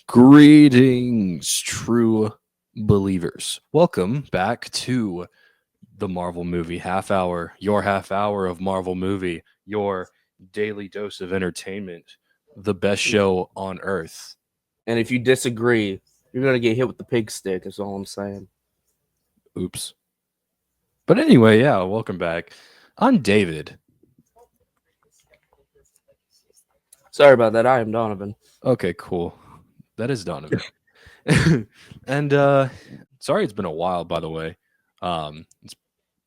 Greetings, true believers. Welcome back to the Marvel Movie Half Hour, your half hour of Marvel Movie, your daily dose of entertainment, the best show on earth. And if you disagree, you're gonna get hit with the pig stick. Is all I'm saying. Oops. But anyway, yeah, welcome back. I'm David. Sorry about that. I am Donovan. Okay, cool. That is Donovan. And sorry it's been a while, by the way.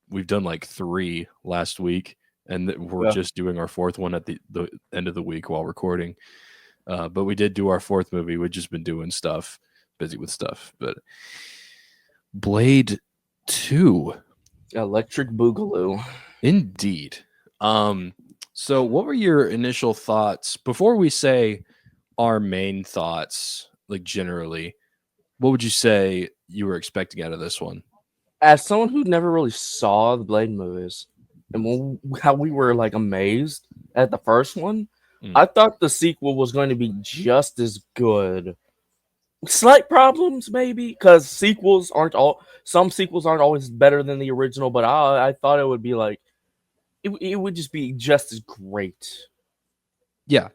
We've done like 3 last week, and we're Yeah. just doing our 4th one at the end of the week while recording. But we did do our 4th movie. We've just been doing stuff, busy with stuff. But Blade 2, Electric Boogaloo. indeed. So what were your initial thoughts before we say our main thoughts, like generally? What would you say you were expecting out of this one? As someone who never really saw the Blade movies, and how we were like amazed at the first one, I thought the sequel was going to be just as good. Slight problems, maybe, because some sequels aren't always better than the original. But I thought it would be like it would just be just as great. Yeah.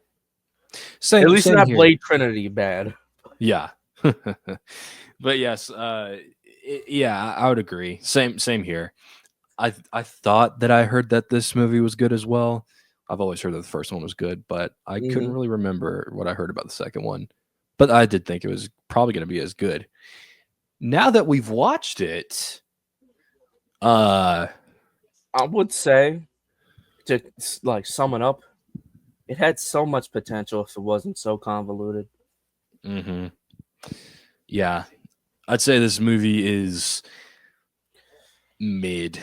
Same, At least same not here. Blade Trinity bad. Yeah. But yes, yeah, I would agree. Same here. I thought that I heard that this movie was good as well. I've always heard that the first one was good, but I couldn't really remember what I heard about the second one. But I did think it was probably going to be as good. Now that we've watched it, I would say, to like sum it up, it had so much potential if it wasn't so convoluted. Yeah, I'd say this movie is mid.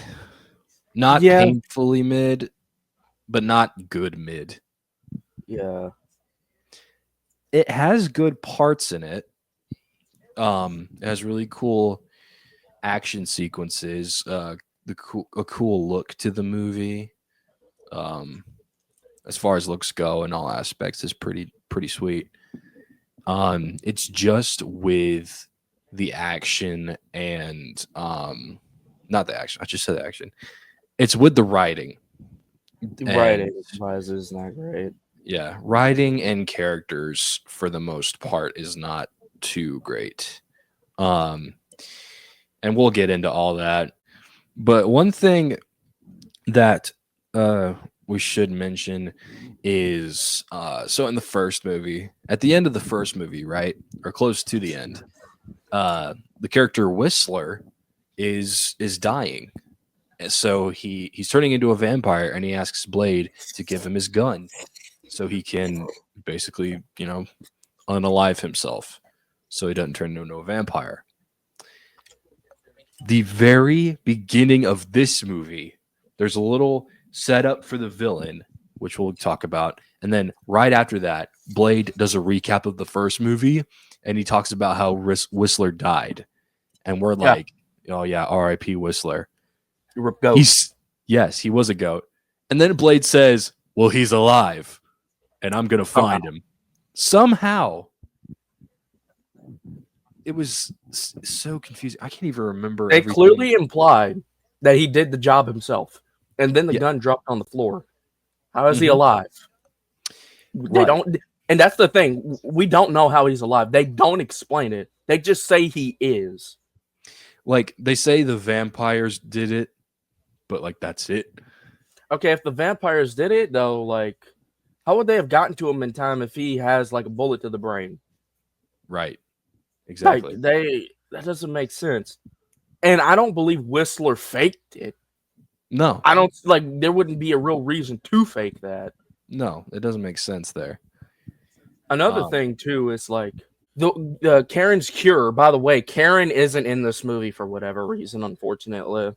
Not Yeah, painfully mid, but not good mid. yeah, It has good parts in it. It has really cool action sequences. A cool look to the movie. As far as looks go, in all aspects, is pretty sweet. It's just with the action and not the action. I just said the action. It's with the writing. the And writing wise is not great. yeah, writing and characters for the most part is not too great. Um, and we'll get into all that. But one thing that we should mention is so in the first movie, at the end of the first movie, right, or close to the end, the character Whistler is dying. And so he's turning into a vampire, and he asks Blade to give him his gun so he can basically, unalive himself so he doesn't turn into a vampire. The very beginning of this movie, there's a little setup for the villain, which we'll talk about. And then right after that, Blade does a recap of the first movie, and he talks about how Whistler died. And we're Yeah. like, oh, yeah, R.I.P. Whistler. Goat. Yes, he was a goat. And then Blade says, well, he's alive, and I'm going to find him. Somehow. It was so confusing. I can't even remember. They everything. clearly implied that he did the job himself, and then the gun dropped on the floor. How is he alive? They don't, and that's the thing. We don't know how he's alive. They don't explain it. They just say he is. Like, they say the vampires did it, but like that's it. Okay, if the vampires did it though, like, how would they have gotten to him in time if he has like a bullet to the brain? Right. Exactly. Like, that doesn't make sense. And I don't believe Whistler faked it. No. I don't like there wouldn't be a real reason to fake that. No, it doesn't make sense there. Another thing too is like the Karen's cure. By the way, Karen isn't in this movie for whatever reason, unfortunately.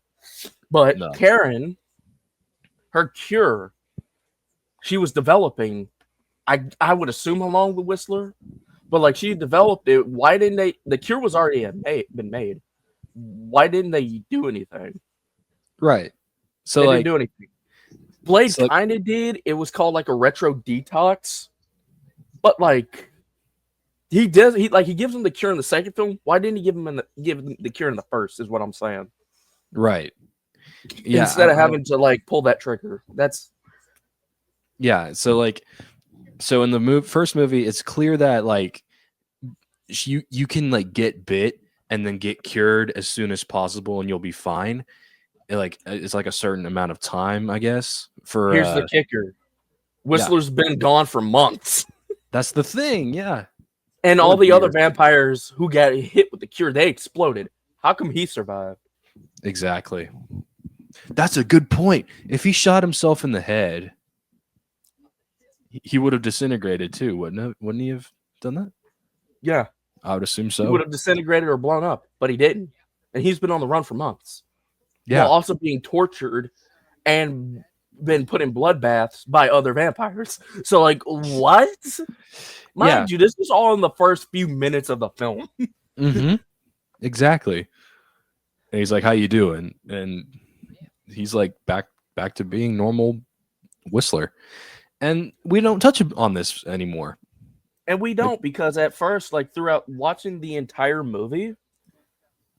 But Karen, her cure, she was developing. I would assume along with Whistler, but like she developed it. Why didn't they? The cure was already been made. Why didn't they do anything? Right. So they like, didn't do anything. Blade kind of did. It was called like a retro detox, but like He does. He gives him the cure in the second film. Why didn't he give him the cure in the first? Is what I'm saying. Right. Yeah. Instead of having to like pull that trigger. That's. Yeah. So in the first movie, it's clear that like you can like get bit and then get cured as soon as possible, and you'll be fine. It's like a certain amount of time, I guess. Here's the kicker: Whistler's been gone for months. That's the thing. Yeah. And all the other vampires who got hit with the cure, they exploded. How come he survived? Exactly. That's a good point. If he shot himself in the head, he would have disintegrated too, wouldn't he have done that? Yeah. I would assume so. He would have disintegrated or blown up, but he didn't. And he's been on the run for months. Yeah. While also being tortured and been put in bloodbaths by other vampires. So, like, what? Mind you, this was all in the first few minutes of the film. Mm-hmm. Exactly. And he's like, "How you doing?" And he's like, back to being normal Whistler. And we don't touch on this anymore. And we don't, because at first, like throughout watching the entire movie,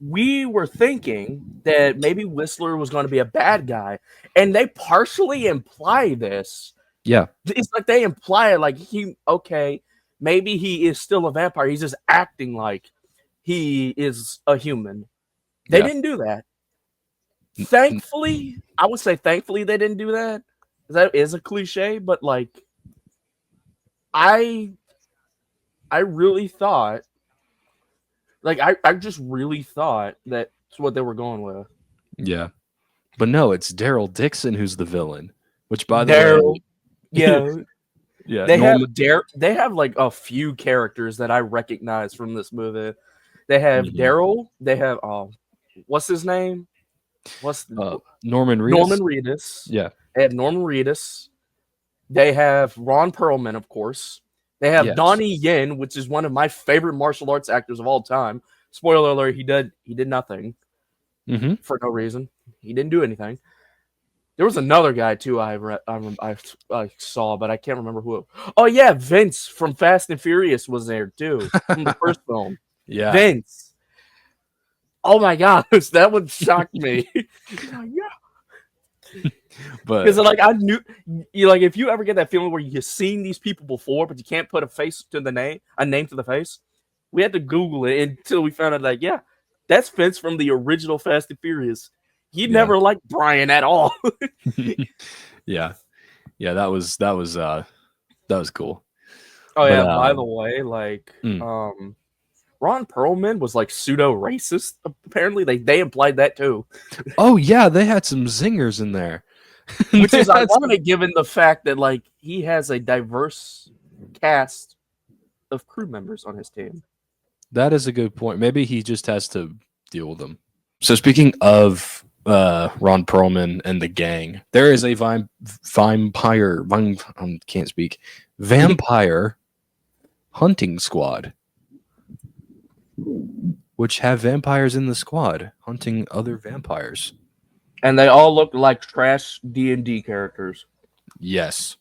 we were thinking that maybe Whistler was going to be a bad guy. And they partially imply this. Yeah. It's like they imply it like maybe he is still a vampire. He's just acting like he is a human. They didn't do that. Thankfully, I would say thankfully they didn't do that. That is a cliche, but like I really thought, like I just really thought that's what they were going with. Yeah. But no, it's Daryl Dixon who's the villain. Which by the way, yeah. Yeah. They have like a few characters that I recognize from this movie. They have Daryl, they have what's his name? Norman Reedus. Norman Reedus. Yeah. They have Norman Reedus. They have Ron Perlman, of course. They have Donnie Yen, which is one of my favorite martial arts actors of all time. Spoiler alert: he did nothing for no reason. He didn't do anything. There was another guy too I saw, but I can't remember who. Oh yeah, Vince from Fast and Furious was there too from the first film. Yeah, Vince. Oh my gosh, that would shock me. Yeah. But because like I knew, if you ever get that feeling where you've seen these people before, but you can't put a name to the face, we had to Google it until we found out like, yeah, that's Vince from the original Fast and Furious. He never liked Brian at all. yeah, that was cool. Oh yeah, by the way, like Ron Perlman was like pseudo racist. Apparently, they implied that too. Oh yeah, they had some zingers in there, which is ironic given the fact that like he has a diverse cast of crew members on his team. That is a good point. Maybe he just has to deal with them. So speaking of Ron Perlman and the gang, there is a vampire hunting squad, which have vampires in the squad hunting other vampires, and they all look like trash D&D characters. Yes.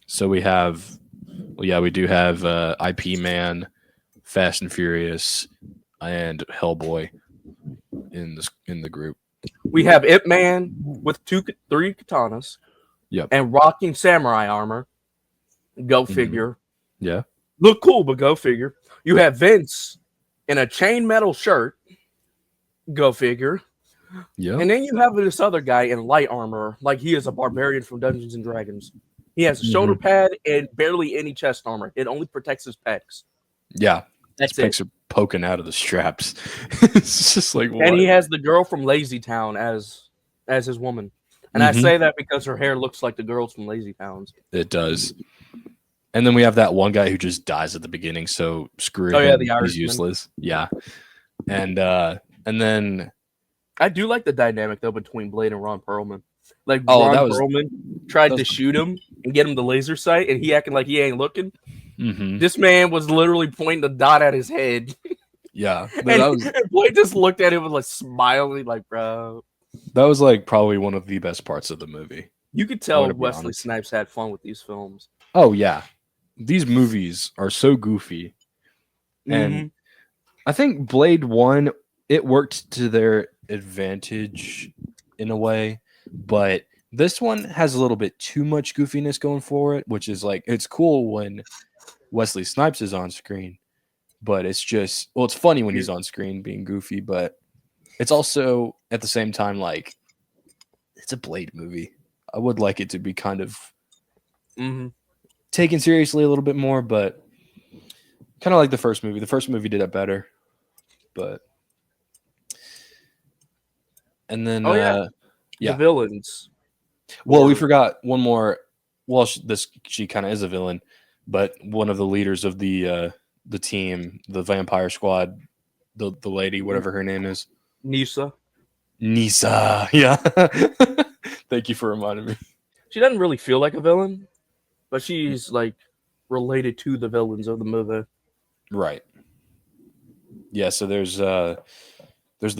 So we do have IP Man, Fast and Furious, and Hellboy in the group. We have Ip Man with 3 katanas. Yep. And rocking samurai armor. Go figure. Yeah. Look cool, but go figure. You have Vince in a chainmetal shirt. Go figure. Yeah. And then you have this other guy in light armor, like he is a barbarian from Dungeons and Dragons. He has a shoulder pad and barely any chest armor. It only protects his pecs. Yeah. That's his pecs are poking out of the straps. It's just like, what? And he has the girl from Lazy Town as his woman. And I say that because her hair looks like the girls from Lazy Towns. It does. And then we have that one guy who just dies at the beginning, so screw him. Yeah, the Irishman. He's useless. Yeah. And then I do like the dynamic though between Blade and Ron Perlman. Like Ron Perlman tried to shoot him and get him the laser sight, and he acting like he ain't looking. This man was literally pointing the dot at his head. Yeah. And Blade just looked at him with like smiling, like, bro. That was like probably one of the best parts of the movie. You could tell Wesley Snipes had fun with these films. Oh yeah. These movies are so goofy, And I think Blade 1, it worked to their advantage in a way, but this one has a little bit too much goofiness going for it, which is like, it's cool when Wesley Snipes is on screen, but it's just, well, it's funny when he's on screen being goofy, but it's also at the same time like, it's a Blade movie. I would like it to be kind of taken seriously a little bit more, but kind of like the first movie. The first movie did it better, but and then the villains. Well, we forgot one more. Well, she kind of is a villain, but one of the leaders of the team, the vampire squad, the lady, whatever her name is, Nisa, yeah. Thank you for reminding me. She doesn't really feel like a villain, but she's like related to the villains of the movie. Right. Yeah, so there's the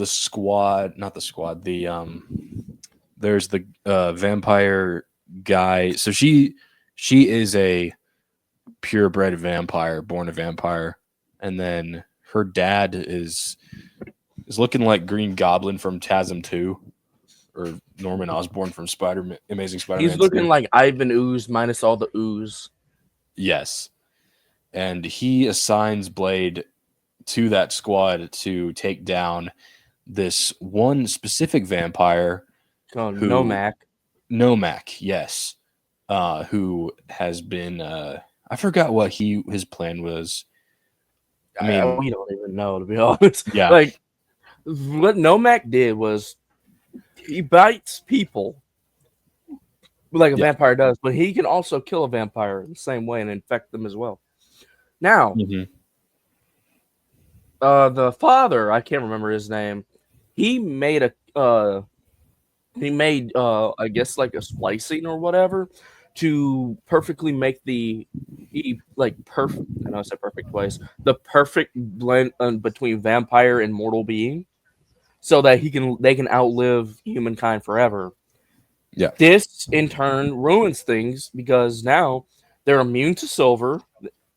squad, not the squad, there's the vampire guy. So she is a purebred vampire, born a vampire, and then her dad is looking like Green Goblin from TASM 2, or Norman Osborn from Amazing Spider-Man. He's looking 2. Like Ivan Ooze minus all the ooze. Yes. And he assigns Blade to that squad to take down this one specific vampire. Nomak. Nomak, yes. Who has been I forgot what his plan was. I mean, we don't even know, to be honest. Yeah. Like, what Nomak did was he bites people like a vampire does, but he can also kill a vampire the same way and infect them as well. Now, the father, I can't remember his name. He made I guess like a splicing or whatever to perfectly make the perfect. I know I said perfect twice. The perfect blend between vampire and mortal being, so that they can outlive humankind forever. Yeah. This in turn ruins things because now they're immune to silver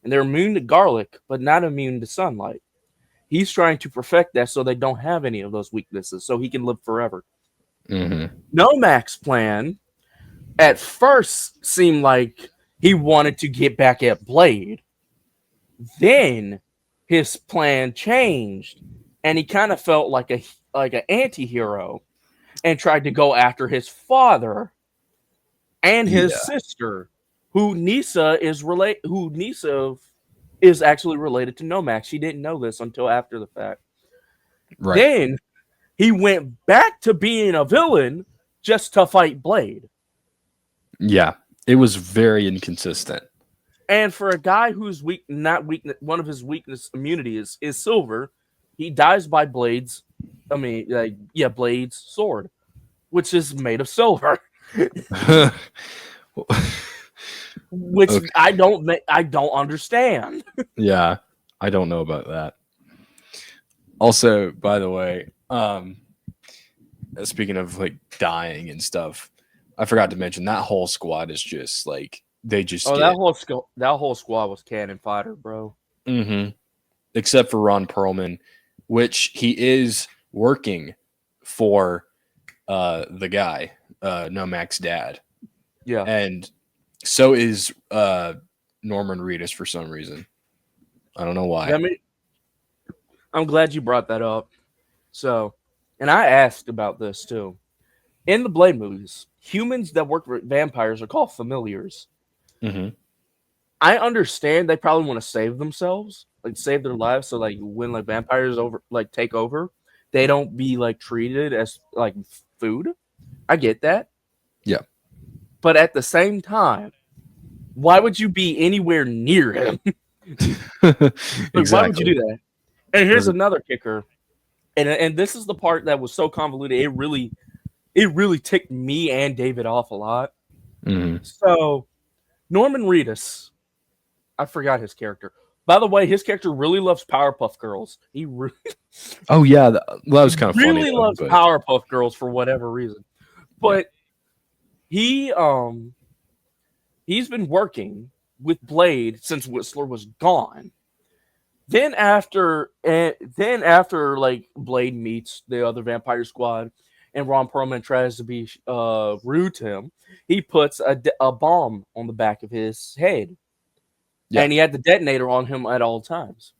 and they're immune to garlic, but not immune to sunlight. He's trying to perfect that so they don't have any of those weaknesses, so he can live forever. Nomak's plan at first seemed like he wanted to get back at Blade. Then his plan changed, and he kind of felt like an anti-hero and tried to go after his father and his sister, who Nisa is actually related to Nomak. She didn't know this until after the fact. Right. Then he went back to being a villain just to fight Blade. Yeah, it was very inconsistent. And for a guy who's one of his immunities is silver, he dies by Blade's sword, which is made of silver. Which I don't understand. Yeah, I don't know about that. Also, by the way, speaking of like dying and stuff, I forgot to mention that whole squad is just like that whole squad was cannon fodder, bro. Except for Ron Perlman, which he is working for the guy, Nomak's dad. Yeah. And so is Norman Reedus for some reason. I don't know why. I'm glad you brought that up. So, and I asked about this too. In the Blade movies, humans that work with vampires are called familiars. I understand they probably want to save themselves, like save their lives, so like when like vampires take over, they don't be like treated as like food. I get that. Yeah. But at the same time, why would you be anywhere near him? Exactly. Why would you do that? And here's another kicker. And this is the part that was so convoluted. It really ticked me and David off a lot. So Norman Reedus, I forgot his character. By the way, his character really loves Powerpuff Girls. He really oh yeah, that was kind of funny. Really loves Powerpuff Girls for whatever reason. But he's been working with Blade since Whistler was gone. Then after like Blade meets the other Vampire Squad, and Ron Perlman tries to be rude to him, he puts a bomb on the back of his head, and he had the detonator on him at all times.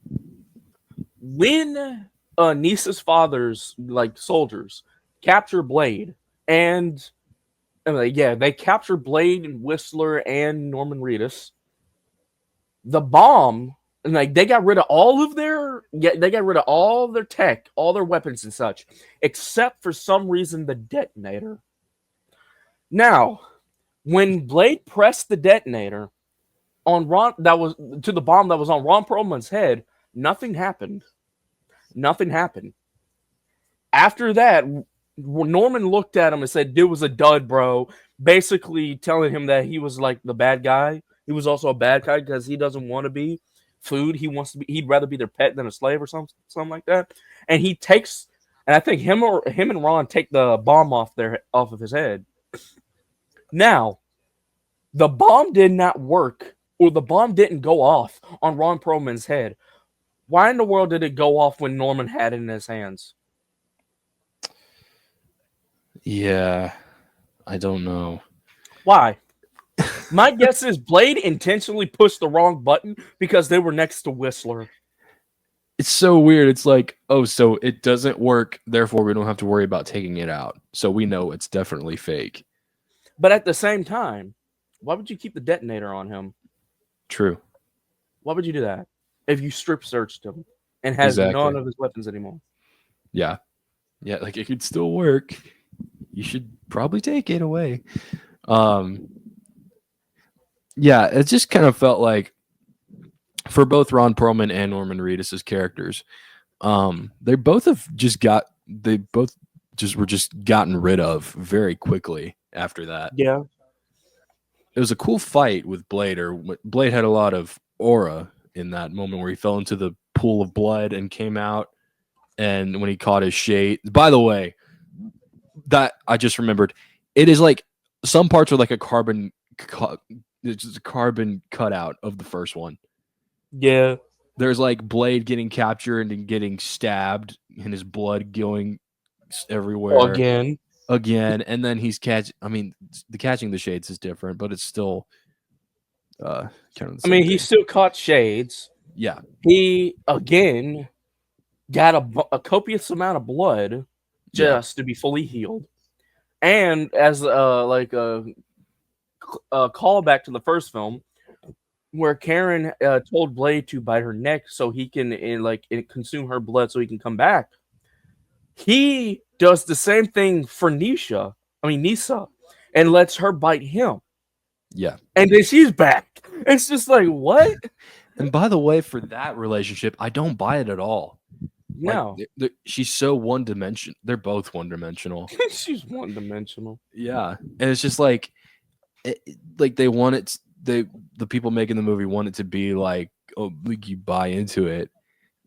When Nisa's father's like soldiers capture Blade, and they capture Blade and Whistler and Norman Reedus, the bomb. And like they got rid of all their tech, all their weapons and such, except for some reason the detonator. Now, when Blade pressed the detonator on the bomb that was on Ron Perlman's head, nothing happened. Nothing happened. After that, Norman looked at him and said, "It was a dud, bro." Basically telling him that he was like the bad guy. He was also a bad guy because he doesn't want to be food. He'd rather be their pet than a slave or something like that. And he takes, and I think him and Ron take the bomb off of his head. Now, the bomb did not work, or the bomb didn't go off on Ron Perlman's head. Why in the world did it go off when Norman had it in his hands? Yeah, I don't know. Why? My guess is Blade intentionally pushed the wrong button because they were next to Whistler. It's so weird. It's like, oh, so it doesn't work, therefore we don't have to worry about taking it out. So we know it's definitely fake. But at the same time, why would you keep the detonator on him? True. Why would you do that if you strip searched him and has none of his weapons anymore? Yeah. Yeah, like it could still work. You should probably take it away. Yeah, it just kind of felt like for both Ron Perlman and Norman Reedus' characters, they both were just gotten rid of very quickly after that. Yeah. It was a cool fight with Blade. Blade had a lot of aura in that moment where he fell into the pool of blood and came out, and when he caught his shade. By the way, that I just remembered, it is like some parts are like a carbon cutout of the first one. Yeah. There's like Blade getting captured and getting stabbed and his blood going everywhere again, and then he's catching the shades is different, but it's still kind of the same thing. He still caught shades. Yeah. He again got a copious amount of blood just to be fully healed. And as a callback to the first film, where Karen told Blade to bite her neck so he can consume her blood so he can come back. He does the same thing for Nisa, and lets her bite him. Yeah. And then she's back. It's just like, what? And by the way, for that relationship, I don't buy it at all. No. Like, she's so one-dimensional. They're both one-dimensional. She's one-dimensional. Yeah. And it's just like they want it the people making the movie want it to be like, oh, like you buy into it.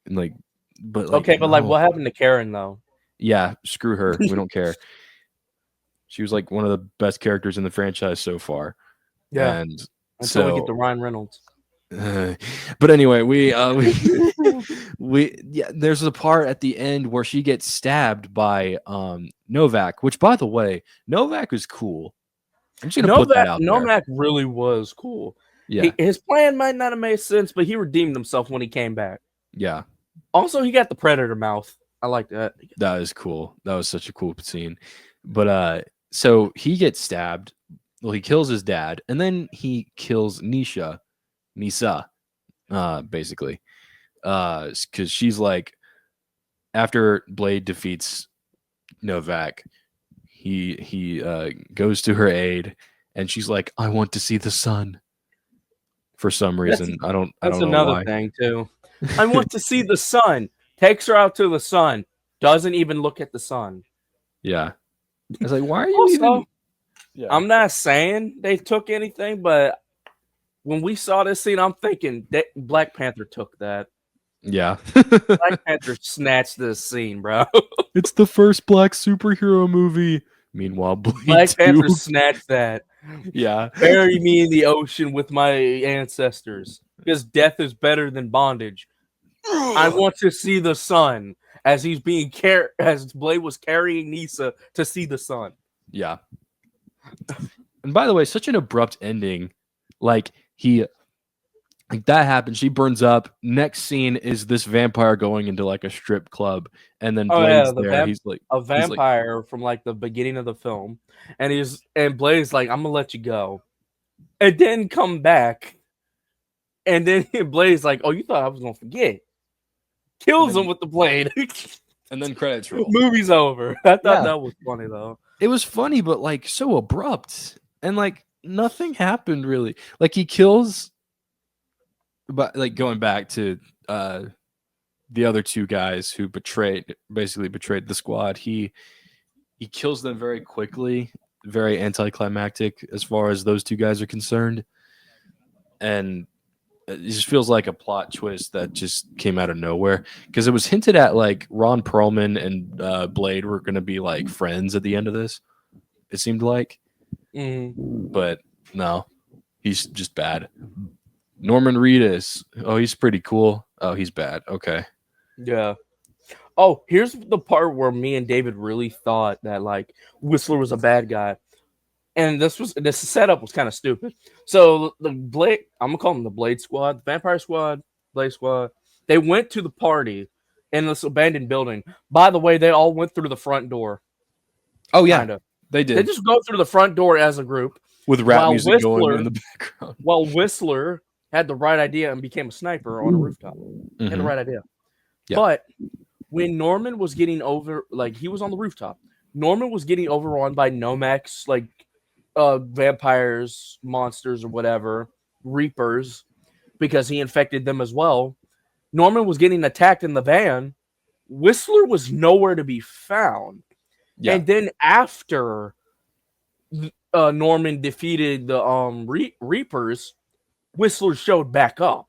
And like, but like, okay, but like what happened to Karen though? Yeah, screw her. We don't care. She was like one of the best characters in the franchise so far. Yeah. And until we get to Ryan Reynolds. But anyway, there's a part at the end where she gets stabbed by Novak, which by the way, Novak is cool. I'm just gonna put that out there. Novak really was cool. Yeah. His plan might not have made sense, but he redeemed himself when he came back. Yeah. Also, he got the predator mouth. I like that. That is cool. That was such a cool scene. But so he gets stabbed. Well, he kills his dad, and then he kills Nisa, basically. Because she's like, after Blade defeats Novak, he goes to her aid, and she's like, I want to see the sun. For some reason. I don't know why. That's another thing, too. I want to see the sun. Takes her out to the sun. Doesn't even look at the sun. Yeah. I was like, why are you even... Yeah. I'm not saying they took anything, but when we saw this scene, I'm thinking that Black Panther took that. Yeah. Black Panther snatched this scene, bro. It's the first black superhero movie. Meanwhile, Black Panther snatched that. Yeah. Bury me in the ocean with my ancestors. Because death is better than bondage. I want to see the sun as he's being as Blade was carrying Nisa to see the sun. Yeah. And by the way, such an abrupt ending. Like that happens. She burns up. Next scene is this vampire going into like a strip club, and then Blade's there. He's like a vampire from like the beginning of the film, and Blade's like, "I'm gonna let you go," and then come back, and then Blade's like, "Oh, you thought I was gonna forget?" Kills him with the blade, and then credits roll. Movie's over. I thought that was funny though. It was funny, but like so abrupt, and like nothing happened really. Like he kills. But like going back to the other two guys who basically betrayed the squad, he kills them very quickly, very anticlimactic as far as those two guys are concerned, and it just feels like a plot twist that just came out of nowhere because it was hinted at like Ron Perlman and Blade were going to be like friends at the end of this. It seemed like, but no, he's just bad. Norman Reedus. Oh, he's pretty cool. Oh, he's bad. Okay. Yeah. Oh, here's the part where me and David really thought that like Whistler was a bad guy. And this setup was kind of stupid. So the Blade, I'm gonna call them the Blade Squad, the Vampire Squad, Blade Squad. They went to the party in this abandoned building. By the way, they all went through the front door. Oh yeah, kinda. They did. They just go through the front door as a group with rap music going in the background. While Whistler had the right idea and became a sniper on a rooftop. He had the right idea. Yeah. But when Norman was getting over, like he was on the rooftop, Norman was getting overrun by Nomex, like vampires, monsters, or whatever, Reapers, because he infected them as well. Norman was getting attacked in the van. Whistler was nowhere to be found. Yeah. And then after Norman defeated the Reapers, Whistler showed back up.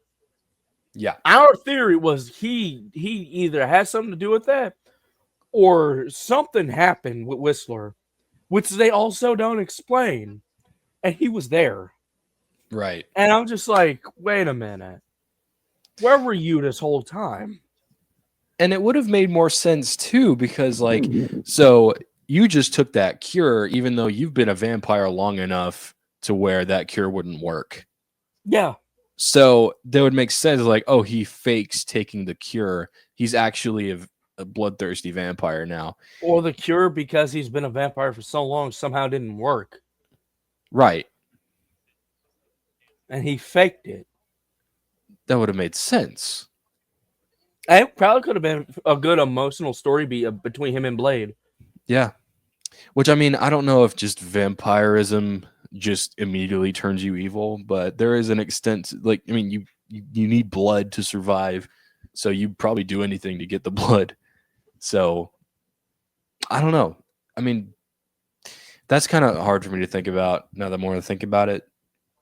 Yeah. Our theory was he either has something to do with that or something happened with Whistler, which they also don't explain. And he was there. Right. And I'm just like, wait a minute. Where were you this whole time? And it would have made more sense too, because like, so you just took that cure, even though you've been a vampire long enough to where that cure wouldn't work. Yeah. So that would make sense. Like, oh, he fakes taking the cure. He's actually a bloodthirsty vampire now. Or the cure, because he's been a vampire for so long, somehow didn't work. Right. And he faked it. That would have made sense. It probably could have been a good emotional story beat between him and Blade. Yeah. Which, I mean, I don't know if just vampirism just immediately turns you evil, but there is an extent, like, I mean, you need blood to survive, so you probably do anything to get the blood. So I don't know. I mean, that's kind of hard for me to think about now the more I think about it.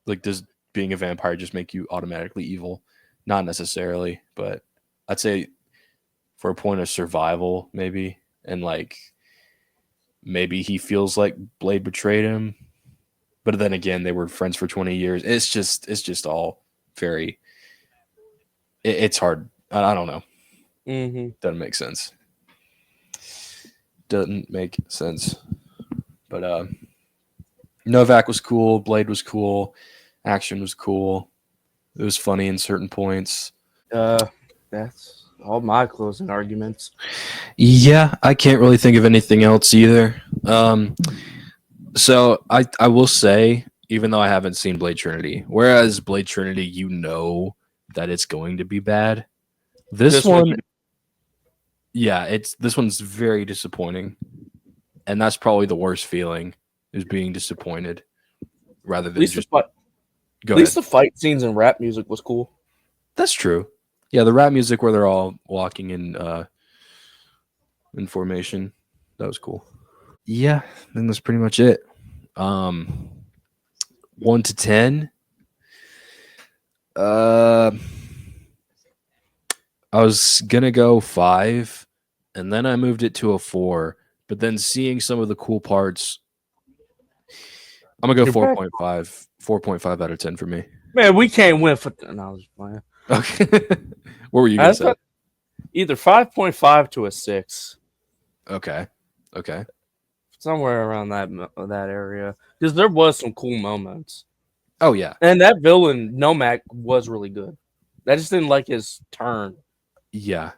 Like, does being a vampire just make you automatically evil? Not necessarily, but I'd say for a point of survival, maybe, and like maybe he feels like Blade betrayed him. But then again, they were friends for 20 years. It's just all very. It's hard. I don't know. Mm-hmm. Doesn't make sense. Doesn't make sense. But Novak was cool. Blade was cool. Action was cool. It was funny in certain points. That's all my closing arguments. Yeah, I can't really think of anything else either. So I will say, even though I haven't seen Blade Trinity, whereas Blade Trinity, you know that it's going to be bad. This one, yeah, this one's very disappointing, and that's probably the worst feeling, is being disappointed rather than just. At least the fight scenes and rap music was cool. That's true. Yeah, the rap music where they're all walking in formation, that was cool. Yeah, then that's pretty much it. 1 to 10. I was gonna go 5, and then I moved it to a 4. But then seeing some of the cool parts, I'm gonna go 4.5. 4.5 out of 10 for me. Man, we can't win for. No, I was playing. Okay. What were you gonna say? Either 5.5 to a 6. Okay. Somewhere around that area, because there was some cool moments. Oh yeah, and that villain Nomak was really good. I just didn't like his turn. yeah.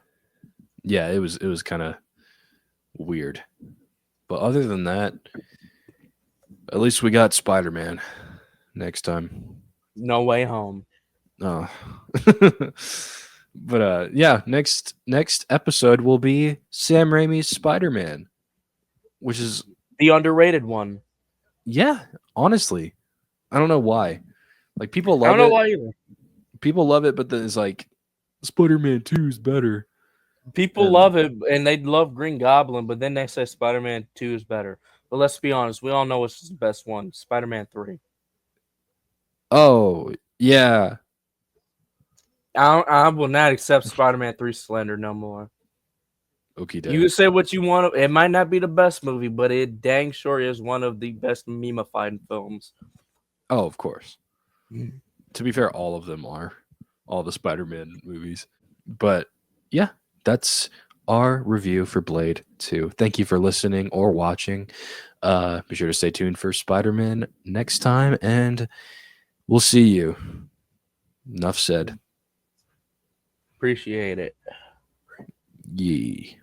It was kind of weird, but other than that, at least we got Spider-Man next time. No Way Home. Oh. But yeah, next episode will be Sam Raimi's Spider-Man, which is The underrated one. yeah, honestly. I don't know why. Like people I love don't know it. why either. People love it, but then it's like Spider-Man 2 is better. People love it, and they love Green Goblin, but then they say Spider-Man 2 is better. But let's be honest, we all know which is the best one, Spider-Man 3. Oh, yeah. I will not accept Spider-Man 3 slander no more. Okay, You can say what you want. It might not be the best movie, but it dang sure is one of the best meme-ified films. Oh, of course. To be fair, all of them are. All the Spider-Man movies. But yeah, that's our review for Blade 2. Thank you for listening or watching. Be sure to stay tuned for Spider-Man next time, and we'll see you. Enough said. Appreciate it. Yee.